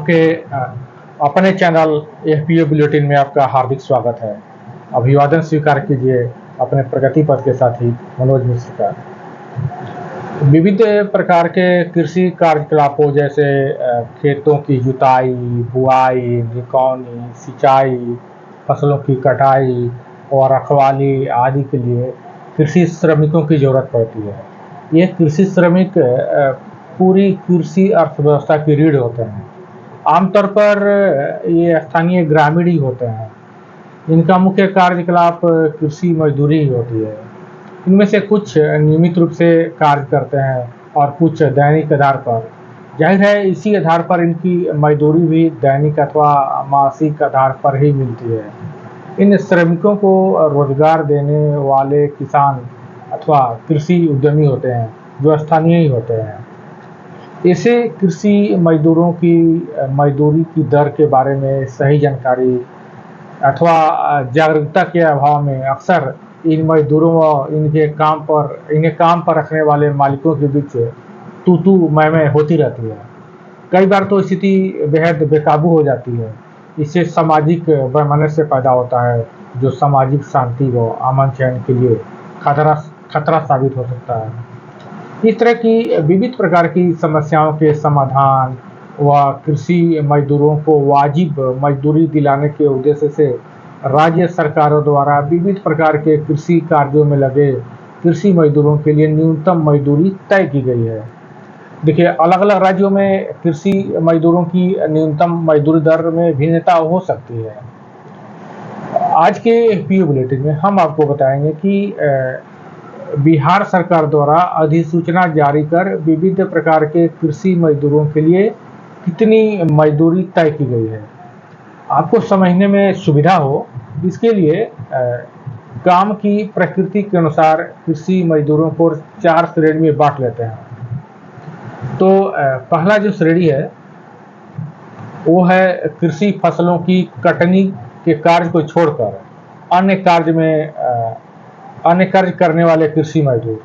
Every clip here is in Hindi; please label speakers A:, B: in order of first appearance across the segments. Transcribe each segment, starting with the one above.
A: आपके अपने चैनल एफपीओ बुलेटिन में आपका हार्दिक स्वागत है। अभिवादन स्वीकार कीजिए अपने प्रगति पथ के साथी मनोज मिश्र का। विविध प्रकार के कृषि कार्यकलापों जैसे खेतों की जुताई, बुआई, निकौनी, सिंचाई, फसलों की कटाई और रखवाली आदि के लिए कृषि श्रमिकों की जरूरत पड़ती है। ये कृषि श्रमिक पूरी कृषि अर्थव्यवस्था की रीढ़ होते हैं। आमतौर पर ये स्थानीय ग्रामीण ही होते हैं। इनका मुख्य कार्यकलाप कृषि मजदूरी ही होती है। इनमें से कुछ नियमित रूप से कार्य करते हैं और कुछ दैनिक आधार पर। जाहिर है इसी आधार पर इनकी मजदूरी भी दैनिक अथवा मासिक आधार पर ही मिलती है। इन श्रमिकों को रोजगार देने वाले किसान अथवा कृषि उद्यमी होते हैं जो स्थानीय ही होते हैं। इसे कृषि मजदूरों की मजदूरी की दर के बारे में सही जानकारी अथवा जागरूकता के अभाव में अक्सर इन मजदूरों व इन्हें काम पर रखने वाले मालिकों के बीच तू मैं होती रहती है। कई बार तो स्थिति बेहद बेकाबू हो जाती है। इससे सामाजिक वैमनस्य पैदा होता है जो सामाजिक शांति व अमन चैन के लिए खतरा साबित हो सकता है। इस तरह की विविध प्रकार की समस्याओं के समाधान व कृषि मजदूरों को वाजिब मजदूरी दिलाने के उद्देश्य से राज्य सरकारों द्वारा विविध प्रकार के कृषि कार्यों में लगे कृषि मजदूरों के लिए न्यूनतम मजदूरी तय की गई है। देखिए, अलग अलग राज्यों में कृषि मजदूरों की न्यूनतम मजदूरी दर में भिन्नता हो सकती है। आज के एफपीओ बुलेटिन में हम आपको बताएंगे कि बिहार सरकार द्वारा अधिसूचना जारी कर विविध प्रकार के कृषि मजदूरों के लिए कितनी मजदूरी तय की गई है। आपको समझने में सुविधा हो इसके लिए काम की प्रकृति के अनुसार कृषि मजदूरों को 4 श्रेणी में बांट लेते हैं। तो पहला जो श्रेणी है वो है कृषि फसलों की कटनी के कार्य को छोड़कर अन्य कार्य करने वाले कृषि मजदूर।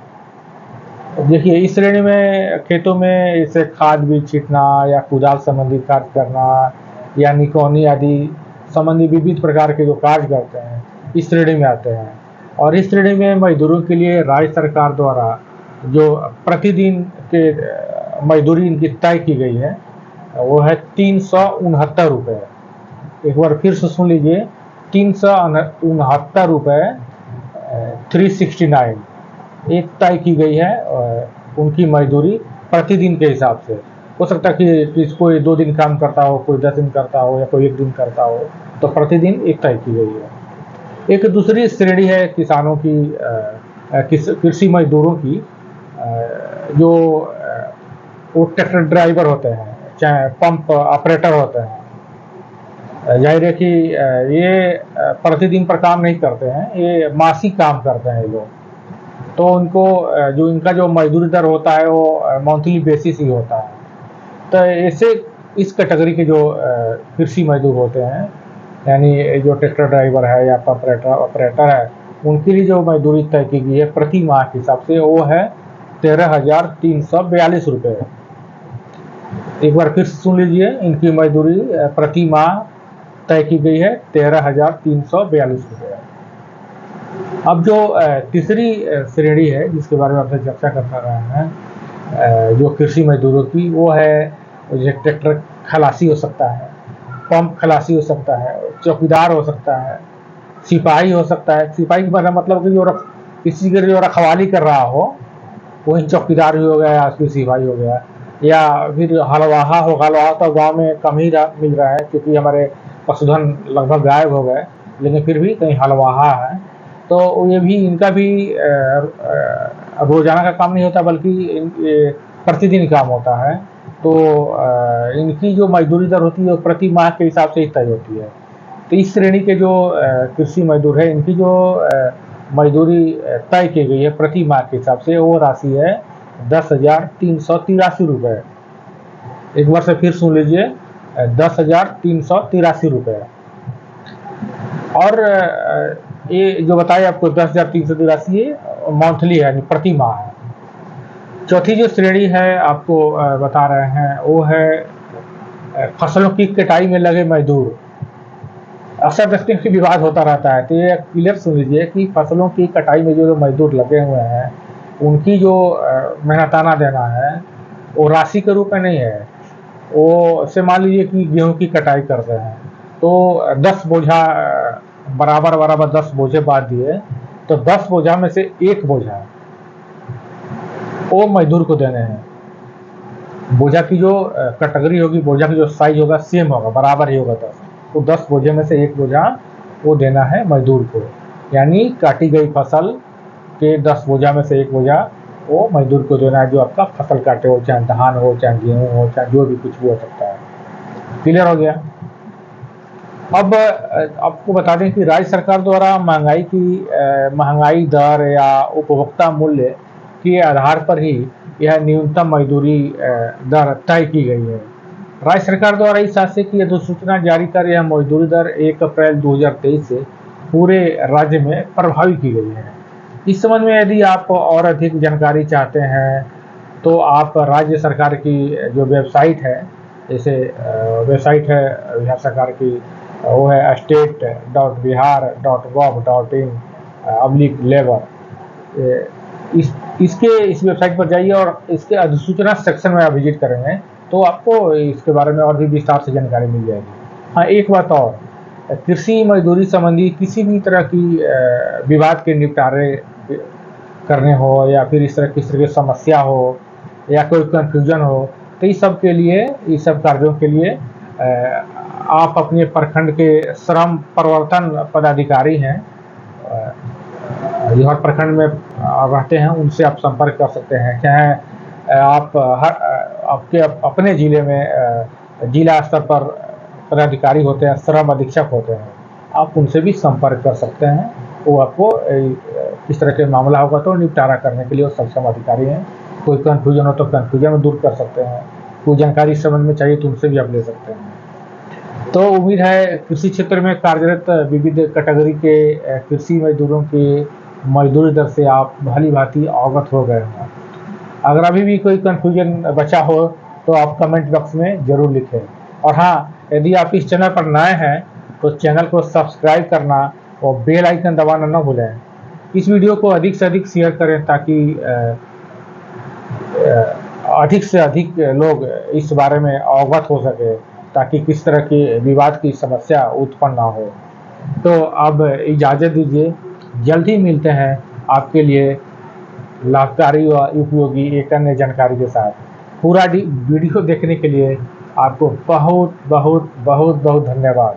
A: देखिए, इस श्रेणी में खेतों में जैसे खाद बीज छींटना या कुदाल संबंधी कार्य करना या निकौनी आदि संबंधी विविध प्रकार के जो कार्य करते हैं इस श्रेणी में आते हैं। और इस श्रेणी में मजदूरों के लिए राज्य सरकार द्वारा जो प्रतिदिन के मजदूरी इनकी तय की गई है वो है 369 रुपये। एक बार फिर से सुन लीजिए, 369 रुपये 369 एक तय की गई है उनकी मजदूरी प्रतिदिन के हिसाब से। हो सकता है कि कोई 2 दिन काम करता हो, कोई 10 दिन करता हो या कोई 1 दिन करता हो, तो प्रतिदिन एक तय की गई है। एक दूसरी श्रेणी है किसानों की कृषि मजदूरों की जो वो ट्रैक्टर ड्राइवर होते हैं, चाहे पंप ऑपरेटर होते हैं। जाहिर है कि ये प्रतिदिन पर काम नहीं करते हैं, ये मासिक काम करते हैं ये लोग। तो उनको जो इनका जो मजदूरी दर होता है वो मंथली बेसिस ही होता है। तो ऐसे इस कैटेगरी के जो कृषि मजदूर होते हैं, यानी जो ट्रैक्टर ड्राइवर है या पंप ऑपरेटर है, उनके लिए जो मजदूरी तय की गई है प्रति माह के हिसाब से वो है 13,342 रुपये। एक बार फिर सुन लीजिए, इनकी मजदूरी प्रति माह तय की गई है 13,342 रुपये। अब जो तीसरी श्रेणी है जिसके बारे में आपसे चर्चा कर रहे हैं जो कृषि मजदूरों की, वो है ट्रैक्टर खलासी हो सकता है, पंप खलासी हो सकता है, चौकीदार हो सकता है, सिपाही हो सकता है। सिपाही का मतलब कि जो किसी की जो रखवाली कर रहा हो वही चौकीदार भी हो गया या उसकी सिपाही हो गया। या फिर हलवाहा हो, हलवाहा तो गाँव में कम ही मिल रहा है क्योंकि हमारे पशुधन लगभग गायब हो गए, लेकिन फिर भी कहीं हलवाहा है। तो ये भी इनका भी रोजाना का काम नहीं होता बल्कि प्रतिदिन काम होता है। तो इनकी जो मजदूरी दर होती है वो प्रति माह के हिसाब से ही तय होती है। तो इस श्रेणी के जो कृषि मजदूर है इनकी जो मजदूरी तय की गई है प्रति माह के हिसाब से वो राशि है 10,383 रुपये। एक बार से फिर सुन लीजिए, 10,383 रुपये। और ये जो बताए आपको 10,383 मंथली है, यानी प्रति माह है। चौथी जो श्रेणी है आपको बता रहे हैं वो है फसलों की कटाई में लगे मजदूर, अक्सर देखते हैं कि विवाद होता रहता है। तो ये क्लियर सुन लीजिए कि फसलों की कटाई में जो मजदूर लगे हुए हैं, उनकी जो मेहनताना देना है वो राशि के रूप में नहीं है। वो से मान लीजिए कि गेहूं की कटाई कर रहे हैं तो 10 बोझा बराबर बराबर 10 बोझे बांध दिए, तो 10 बोझा में से एक बोझा वो मजदूर को देने हैं। बोझा की जो कैटेगरी होगी, बोझा की जो साइज होगा सेम होगा, बराबर ही होगा 10, तो 10 बोझे में से एक बोझा वो देना है मजदूर को। यानी काटी गई फसल के 10 बोझा में से एक बोझा वो मजदूर को देना है, जो आपका फसल काटे हो, चाहे धान हो, चाहे गेहूँ हो, चाहे जो भी कुछ भी हो सकता है। क्लियर हो गया। अब आपको बता दें कि राज्य सरकार द्वारा महंगाई दर या उपभोक्ता मूल्य के आधार पर ही यह न्यूनतम मजदूरी दर तय की गई है। राज्य सरकार द्वारा इस आशय की अधिसूचना जारी कर यह मजदूरी दर 1 अप्रैल 2023 से पूरे राज्य में प्रभावी की गई है। इस संबंध में यदि आप और अधिक जानकारी चाहते हैं तो आप राज्य सरकार की जो वेबसाइट है, जैसे वेबसाइट है बिहार सरकार की, वो है state.bihar.gov.in/लेबर। इस वेबसाइट पर जाइए और इसके अधिसूचना सेक्शन में आप विजिट करेंगे तो आपको इसके बारे में और भी विस्तार से जानकारी मिल जाएगी। हाँ, एक बात और, कृषि मजदूरी संबंधी किसी भी तरह की विवाद के निपटारे करने हो या फिर इस तरह की समस्या हो या कोई कंफ्यूजन हो, तो इस सब के लिए, इस सब कार्यों के लिए आप अपने प्रखंड के श्रम परिवर्तन पदाधिकारी हैं जो हर प्रखंड में रहते हैं, उनसे आप संपर्क कर सकते हैं। चाहे आप आपके अपने जिले में जिला स्तर पर पदाधिकारी होते हैं, श्रम अधीक्षक होते हैं, आप उनसे भी संपर्क कर सकते हैं। वो आपको इस तरह के मामला होगा तो निपटारा करने के लिए वो सक्षम अधिकारी हैं। कोई कन्फ्यूजन हो तो कन्फ्यूजन दूर कर सकते हैं, कोई जानकारी इस संबंध में चाहिए तो उनसे भी आप ले सकते हैं। तो उम्मीद है कृषि क्षेत्र में कार्यरत विविध कैटेगरी के कृषि मजदूरों की मजदूरी दर से आप भली भांति अवगत हो गए हैं। अगर अभी भी कोई कन्फ्यूजन बचा हो तो आप कमेंट बॉक्स में जरूर लिखें। और हाँ, यदि आप इस चैनल पर नए हैं तो चैनल को सब्सक्राइब करना और बेल आइकन दबाना न भूलें। इस वीडियो को अधिक से अधिक शेयर करें ताकि अधिक से अधिक लोग इस बारे में अवगत हो सके, ताकि किस तरह की विवाद की समस्या उत्पन्न ना हो। तो अब इजाज़त दीजिए, जल्द ही मिलते हैं आपके लिए लाभकारी व उपयोगी एक अन्य जानकारी के साथ। पूरा वीडियो देखने के लिए आपको बहुत बहुत बहुत बहुत धन्यवाद।